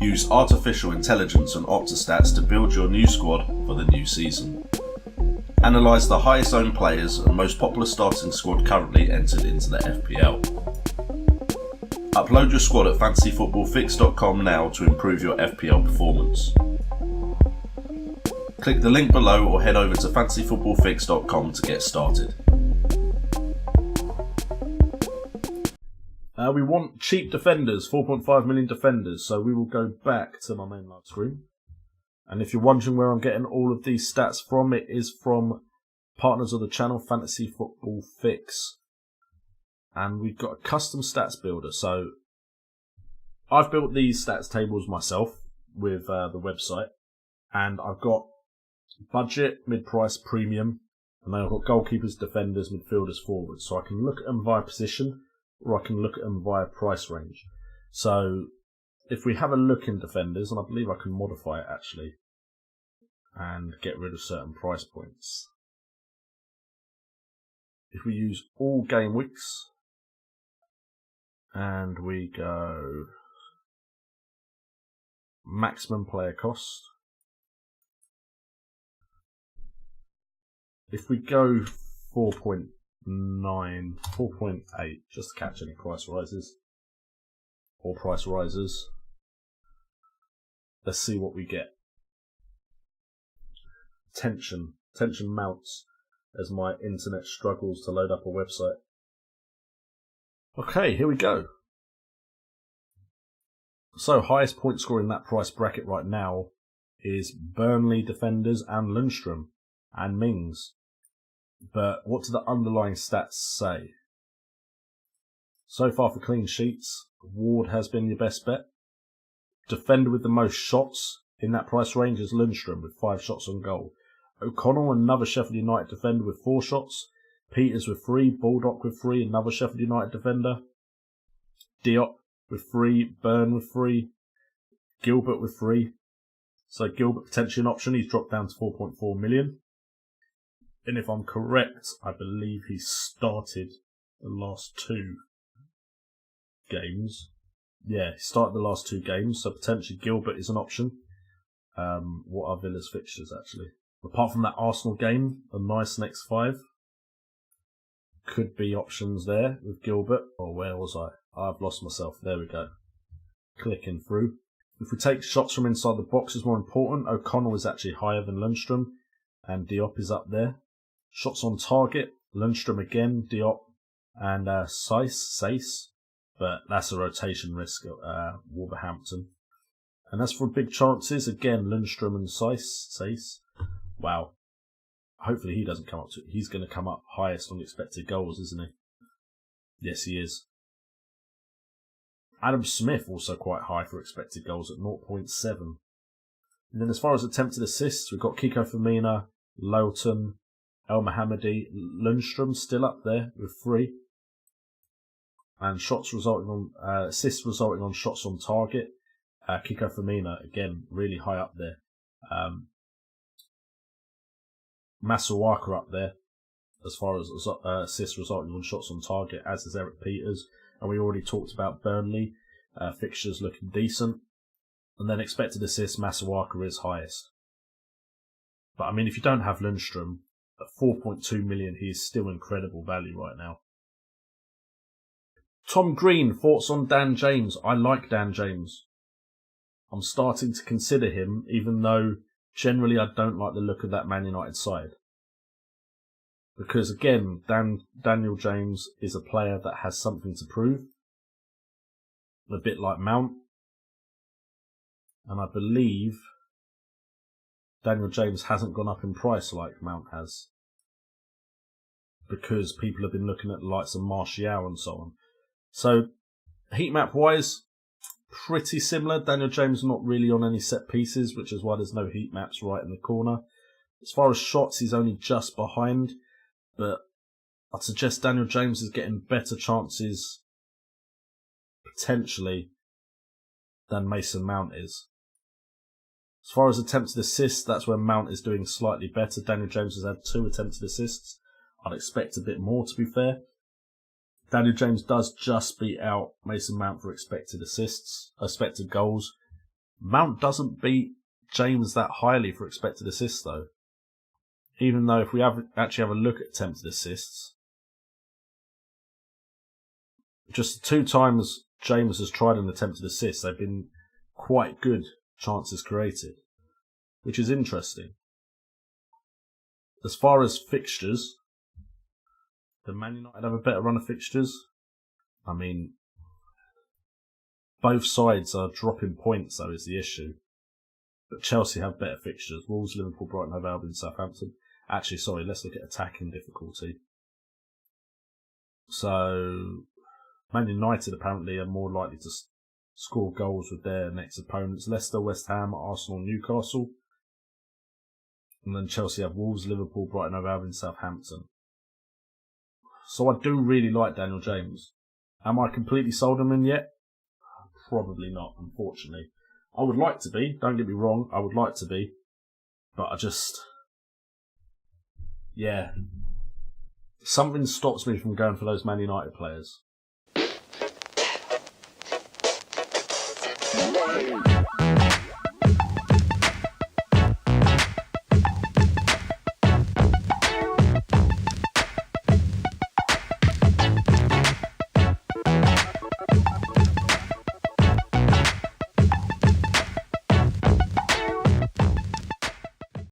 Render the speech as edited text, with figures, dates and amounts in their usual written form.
Use artificial intelligence and Optastats to build your new squad for the new season. Analyse the highest owned players and most popular starting squad currently entered into the FPL. Upload your squad at fantasyfootballfix.com now to improve your FPL performance. Click the link below or head over to fantasyfootballfix.com to get started. We want cheap defenders, 4.5 million defenders, so we will go back to my main live screen. And if you're wondering where I'm getting all of these stats from, it is from partners of the channel, Fantasy Football Fix. And we've got a custom stats builder. So I've built these stats tables myself with the website. And I've got budget, mid-price, premium. And then I've got goalkeepers, defenders, midfielders, forwards. So I can look at them via position, or I can look at them via price range. So if we have a look in defenders, and I believe I can modify it actually, and get rid of certain price points. If we use all game weeks, and we go maximum player cost, if we go 4.9, 4.8, just to catch any price rises or price rises. Let's see what we get. Tension mounts as my internet struggles to load up a website. Okay, here we go. So highest point scorer in that price bracket right now is Burnley defenders and Lundstrom and Mings. But what do the underlying stats say? So far for clean sheets, Ward has been your best bet. Defender with the most shots in that price range is Lundstrom with 5 shots on goal. O'Connell, another Sheffield United defender with 4 shots. Peters with 3. Baldock with 3, another Sheffield United defender. Diop with 3. Byrne with 3. Gilbert with 3. So Gilbert potentially an option. He's dropped down to 4.4 million. And if I'm correct, I believe he started the last 2 games. Yeah, he started the last 2 games, so potentially Gilbert is an option. What are Villa's fixtures, actually? Apart from that Arsenal game, a nice next 5. Could be options there with Gilbert. Oh, where was I? I've lost myself. There we go. Clicking through. If we take shots from inside the box is more important, O'Connell is actually higher than Lundstrom, and Diop is up there. Shots on target, Lundstrom again, Diop, and Sace, but that's a rotation risk at Wolverhampton. And as for big chances, again, Lundstrom and Sace. Wow. Hopefully he doesn't come up to it. He's going to come up highest on expected goals, isn't he? Yes, he is. Adam Smith also quite high for expected goals at 0.7. And then as far as attempted assists, we've got Kiko Firmino, Lowton, El Mohammadi, Lundstrom still up there with 3. And shots resulting on assists resulting on shots on target. Kiko Firmino again really high up there. Masuaka up there as far as assists resulting on shots on target, as is Eric Peters. And we already talked about Burnley fixtures looking decent. And then expected assists, Masuaka is highest. But I mean, if you don't have Lundstrom, at 4.2 million, he is still incredible value right now. Tom Green, thoughts on Dan James? I like Dan James. I'm starting to consider him, even though generally I don't like the look of that Man United side. Because again, Daniel James is a player that has something to prove. A bit like Mount. And I believe Daniel James hasn't gone up in price like Mount has, because people have been looking at the likes of Martial and so on. So, heat map wise, pretty similar. Daniel James not really on any set pieces, which is why there's no heat maps right in the corner. As far as shots, he's only just behind, but I'd suggest Daniel James is getting better chances, potentially, than Mason Mount is. As far as attempted assists, that's where Mount is doing slightly better. Daniel James has had 2 attempted assists. I'd expect a bit more, to be fair. Daniel James does just beat out Mason Mount for expected assists, expected goals. Mount doesn't beat James that highly for expected assists, though. Even though if we actually have a look at attempted assists, just 2 times James has tried an attempted assist, they've been quite good chances created, which is interesting. As far as fixtures, do Man United have a better run of fixtures? I mean, both sides are dropping points, though, is the issue. But Chelsea have better fixtures. Wolves, Liverpool, Brighton, Hove Albion, Southampton. Actually, sorry, let's look at attacking difficulty. So, Man United apparently are more likely to score goals with their next opponents. Leicester, West Ham, Arsenal, Newcastle. And then Chelsea have Wolves, Liverpool, Brighton, Hove Albion, Southampton. So I do really like Daniel James. Am I completely sold on him yet? Probably not, unfortunately. I would like to be, don't get me wrong, I would like to be. But I just... yeah. Something stops me from going for those Man United players.